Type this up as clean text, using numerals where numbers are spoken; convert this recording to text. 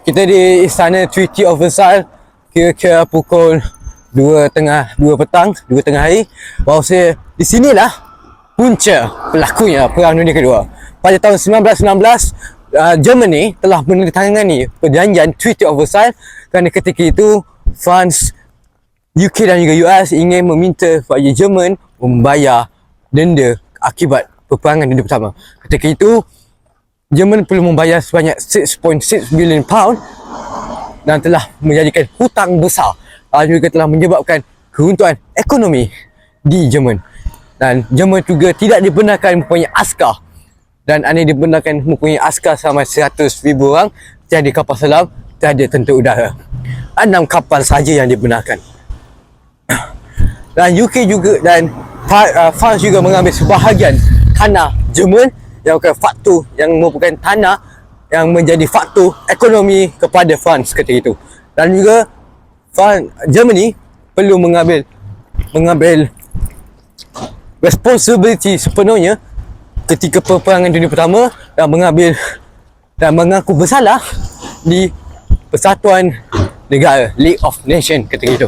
Kita di Istana Treaty of Versailles kira-kira pukul 2 petang, 2 tengah hari. Bahawasanya di sinilah punca berlakunya Perang Dunia Kedua. Pada tahun 1919, Germany telah menandatangani perjanjian Treaty of Versailles kerana ketika itu France, UK dan juga US ingin meminta kepada Jerman membayar denda akibat peperangan dunia pertama. Ketika itu Jerman perlu membayar sebanyak 6.6 bilion pound dan telah menjadikan hutang besar dan juga telah menyebabkan keruntuhan ekonomi di Jerman. Dan Jerman juga tidak dibenarkan mempunyai askar, dan hanya dibenarkan mempunyai askar selama 100,000 orang, tiada kapal selam, tiada tentera udara. 6 kapal saja yang dibenarkan. Dan UK juga dan France juga mengambil sebahagian tanah Jerman yang merupakan tanah yang menjadi faktor ekonomi kepada France ketika itu. Dan juga Germany perlu mengambil responsibility sepenuhnya ketika peperangan dunia pertama dan mengaku bersalah di Persatuan Negara, League of Nations ketika itu.